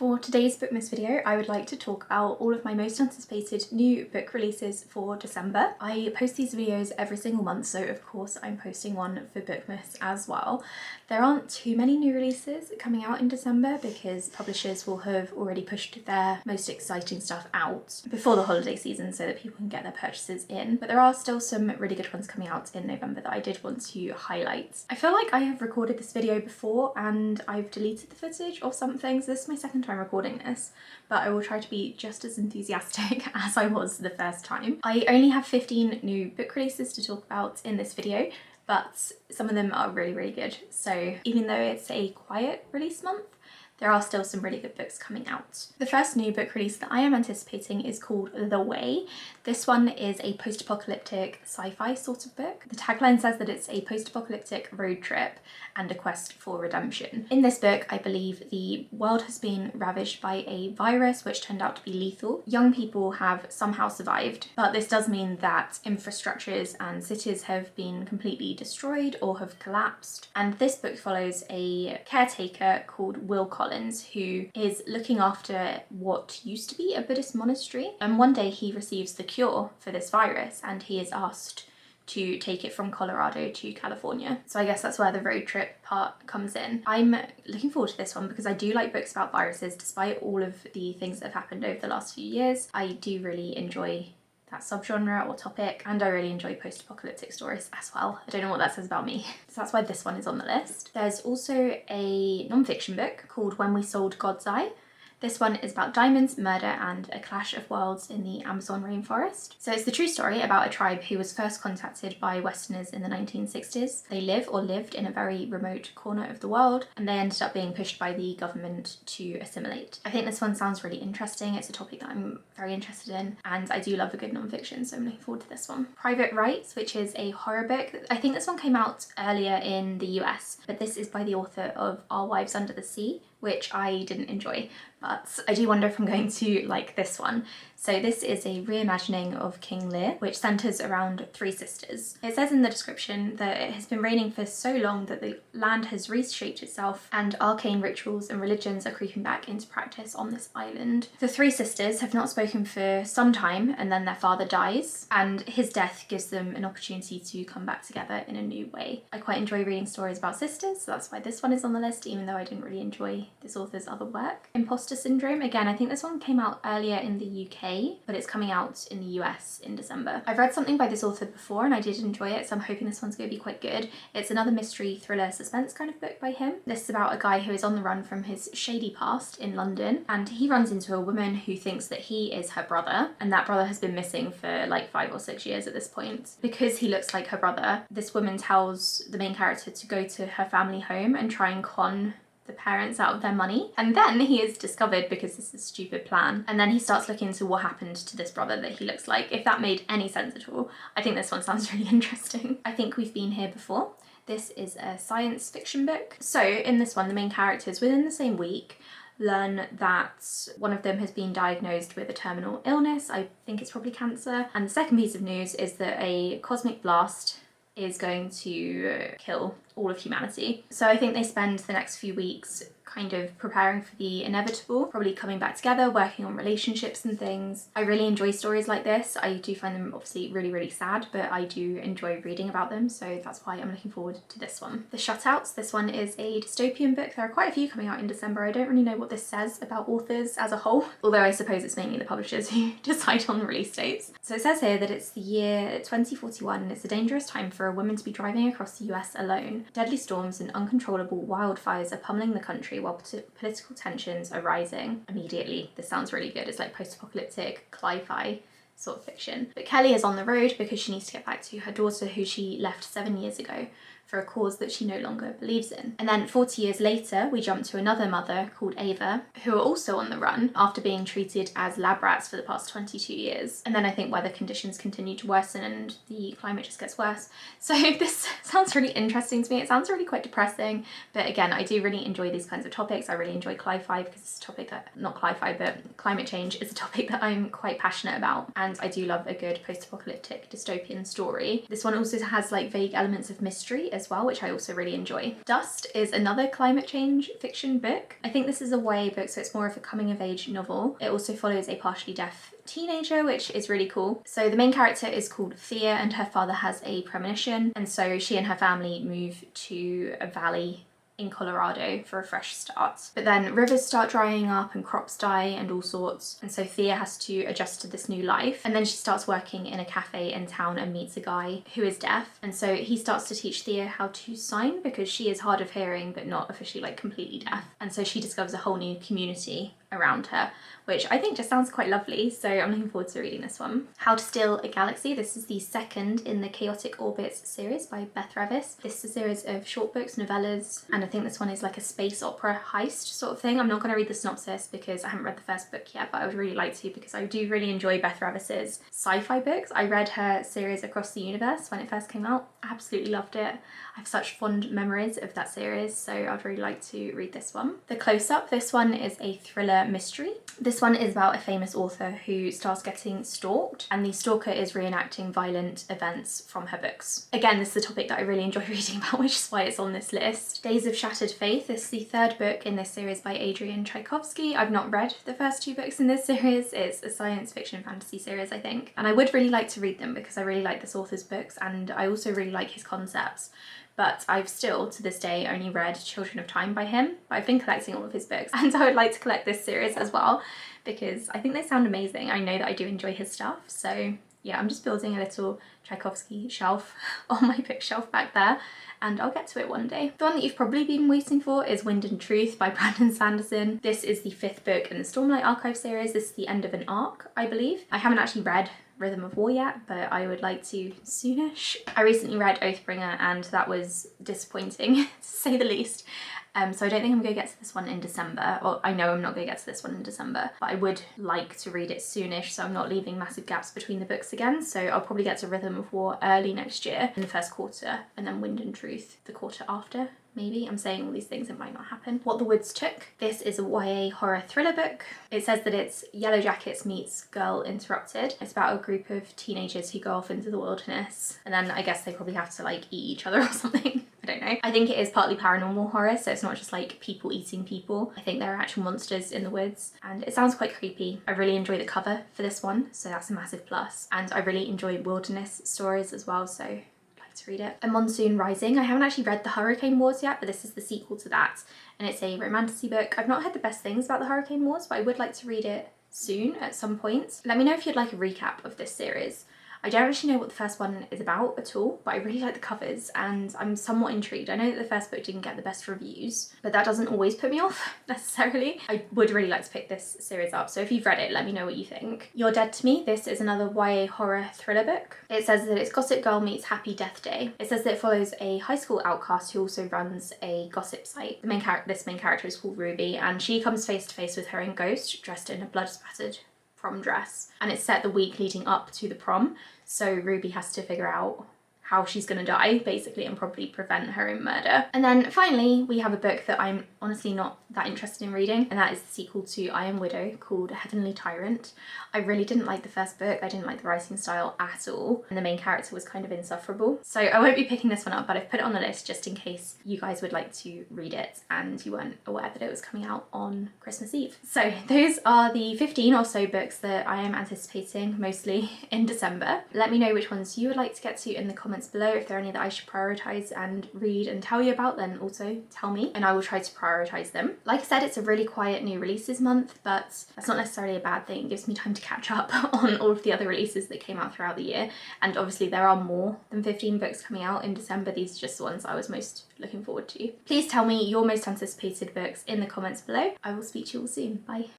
For today's Bookmas video, I would like to talk about all of my most anticipated new book releases for December. I post these videos every single month, so of course I'm posting one for Bookmas as well. There aren't too many new releases coming out in December because publishers will have already pushed their most exciting stuff out before the holiday season so that people can get their purchases in. But there are still some really good ones coming out in November that I did want to highlight. I feel like I have recorded this video before and I've deleted the footage or something, so this is my second time recording this, but I will try to be just as enthusiastic as I was the first time. I only have 15 new book releases to talk about in this video, but some of them are really good. So even though it's a quiet release month, there are still some really good books coming out. The first new book release that I am anticipating is called The Way. This one is a post-apocalyptic sci-fi sort of book. The tagline says that it's a post-apocalyptic road trip and a quest for redemption. In this book, I believe the world has been ravaged by a virus which turned out to be lethal. Young people have somehow survived, but this does mean that infrastructures and cities have been completely destroyed or have collapsed. And this book follows a caretaker called Will Collins, who is looking after what used to be a Buddhist monastery. And one day he receives the cure for this virus and he is asked to take it from Colorado to California. So I guess that's where the road trip part comes in. I'm looking forward to this one because I do like books about viruses despite all of the things that have happened over the last few years. I do really enjoy that subgenre or topic, and I really enjoy post-apocalyptic stories as well. I don't know what that says about me. So that's why this one is on the list. There's also a non-fiction book called When We Sold God's Eye. This one is about diamonds, murder, and a clash of worlds in the Amazon rainforest. So it's the true story about a tribe who was first contacted by Westerners in the 1960s. They lived in a very remote corner of the world, and they ended up being pushed by the government to assimilate. I think this one sounds really interesting. It's a topic that I'm very interested in, and I do love a good non-fiction, so I'm looking forward to this one. Private Rights, which is a horror book. I think this one came out earlier in the US, but this is by the author of Our Wives Under the Sea, which I didn't enjoy, but I do wonder if I'm going to like this one. So this is a reimagining of King Lear, which centres around three sisters. It says in the description that it has been raining for so long that the land has reshaped itself and arcane rituals and religions are creeping back into practice on this island. The three sisters have not spoken for some time and then their father dies, and his death gives them an opportunity to come back together in a new way. I quite enjoy reading stories about sisters, so that's why this one is on the list, even though I didn't really enjoy this author's other work. Imposter Syndrome, again, I think this one came out earlier in the UK, but it's coming out in the US in December. I've read something by this author before and I did enjoy it, so I'm hoping this one's going to be quite good. It's another mystery, thriller, suspense kind of book by him. This is about a guy who is on the run from his shady past in London, and he runs into a woman who thinks that he is her brother, and that brother has been missing for like 5 or 6 years at this point. Because he looks like her brother, this woman tells the main character to go to her family home and try and con the parents out of their money, and then he is discovered because this is a stupid plan, and then he starts looking into what happened to this brother that he looks like. If that made any sense at all, I think this one sounds really interesting. I Think We've Been Here Before. This is a science fiction book. So in this one, the main characters within the same week learn that one of them has been diagnosed with a terminal illness. I think it's probably cancer. And the second piece of news is that a cosmic blast is going to kill all of humanity. So I think they spend the next few weeks kind of preparing for the inevitable, probably coming back together, working on relationships and things. I really enjoy stories like this. I do find them obviously really sad, but I do enjoy reading about them, so that's why I'm looking forward to this one. The Shutouts, this one is a dystopian book. There are quite a few coming out in December. I don't really know what this says about authors as a whole, although I suppose it's mainly the publishers who decide on release dates. So it says here that it's the year 2041 and it's a dangerous time for a woman to be driving across the US alone. Deadly storms and uncontrollable wildfires are pummeling the country while political tensions are rising. Immediately, this sounds really good. It's like post-apocalyptic, cli-fi sort of fiction. But Kelly is on the road because she needs to get back to her daughter who she left 7 years ago for a cause that she no longer believes in. And then 40 years later, we jump to another mother called Ava, who are also on the run after being treated as lab rats for the past 22 years. And then I think weather conditions continue to worsen and the climate just gets worse. So this sounds really interesting to me. It sounds really quite depressing, but again, I do really enjoy these kinds of topics. I really enjoy cli-fi because it's a topic that, not cli-fi, but climate change is a topic that I'm quite passionate about. And I do love a good post-apocalyptic dystopian story. This one also has like vague elements of mystery as as well, which I also really enjoy. Dust is another climate change fiction book. I think this is a YA book, so it's more of a coming of age novel. It also follows a partially deaf teenager, which is really cool. So the main character is called Thea, and her father has a premonition, and so she and her family move to a valley in Colorado for a fresh start. But then rivers start drying up and crops die and all sorts, and so Thea has to adjust to this new life. And then she starts working in a cafe in town and meets a guy who is deaf, and so he starts to teach Thea how to sign because she is hard of hearing but not officially like completely deaf. And so she discovers a whole new community around her, which I think just sounds quite lovely, so I'm looking forward to reading this one. How to Steal a Galaxy. This is the second in the Chaotic Orbits series by Beth Revis. This is a series of short books, novellas, and I think this one is like a space opera heist sort of thing. I'm not going to read the synopsis because I haven't read the first book yet, but I would really like to because I do really enjoy Beth Revis's sci-fi books. I read her series Across the Universe when it first came out. I absolutely loved it. I have such fond memories of that series, so I'd really like to read this one. The Close-Up. This one is a thriller mystery. This one is about a famous author who starts getting stalked, and the stalker is reenacting violent events from her books. Again, this is a topic that I really enjoy reading about, which is why it's on this list. Days of Shattered Faith. This is the third book in this series by Adrian Tchaikovsky. I've not read the first two books in this series. It's a science fiction fantasy series, I think, and I would really like to read them because I really like this author's books and I also really like his concepts. But I've still, to this day, only read Children of Time by him. But I've been collecting all of his books, and I would like to collect this series as well because I think they sound amazing. I know that I do enjoy his stuff, so yeah, I'm just building a little Tchaikovsky shelf on my bookshelf back there, and I'll get to it one day. The one that you've probably been waiting for is Wind and Truth by Brandon Sanderson. This is the fifth book in the Stormlight Archive series. This is the end of an arc, I believe. I haven't actually read Rhythm of War yet, but I would like to soonish. I recently read Oathbringer and that was disappointing to say the least. So I don't think I'm going to get to this one in December. Well, I know I'm not going to get to this one in December, but I would like to read it soonish so I'm not leaving massive gaps between the books again. So I'll probably get to Rhythm of War early next year in the first quarter, and then Wind and Truth the quarter after. Maybe. I'm saying all these things, it might not happen. What the Woods Took. This is a YA horror thriller book. It says that it's Yellow Jackets meets Girl Interrupted. It's about a group of teenagers who go off into the wilderness, and then I guess they probably have to like eat each other or something. I don't know. I think it is partly paranormal horror, so it's not just like people eating people. I think there are actual monsters in the woods, and it sounds quite creepy. I really enjoy the cover for this one, so that's a massive plus. And I really enjoy wilderness stories as well, so to read it. A Monsoon Rising. I haven't actually read the Hurricane Wars yet, but this is the sequel to that, and it's a romantasy book. I've not heard the best things about the Hurricane Wars, but I would like to read it soon at some point. Let me know if you'd like a recap of this series. I don't actually know what the first one is about at all, but I really like the covers and I'm somewhat intrigued. I know that the first book didn't get the best reviews, but that doesn't always put me off necessarily. I would really like to pick this series up, so if you've read it, let me know what you think. You're Dead to Me. This is another YA horror thriller book. It says that it's Gossip Girl meets Happy Death Day. It says that it follows a high school outcast who also runs a gossip site. This main character is called Ruby, and she comes face to face with her own ghost dressed in a blood-spattered prom dress, and it's set the week leading up to the prom, so Ruby has to figure out how she's gonna die, basically, and probably prevent her own murder. And then finally, we have a book that I'm honestly not that interested in reading, and that is the sequel to I Am Widow, called Heavenly Tyrant. I really didn't like the first book. I didn't like the writing style at all, and the main character was kind of insufferable. So I won't be picking this one up, but I've put it on the list just in case you guys would like to read it and you weren't aware that it was coming out on Christmas Eve. So those are the 15 or so books that I am anticipating, mostly in December. Let me know which ones you would like to get to in the comments below. If there are any that I should prioritize and read and tell you about, then also tell me and I will try to prioritize them. Like I said, it's a really quiet new releases month, but that's not necessarily a bad thing. It gives me time to catch up on all of the other releases that came out throughout the year, and obviously there are more than 15 books coming out in December. These are just the ones I was most looking forward to. Please tell me your most anticipated books in the comments below. I will speak to you all soon. Bye.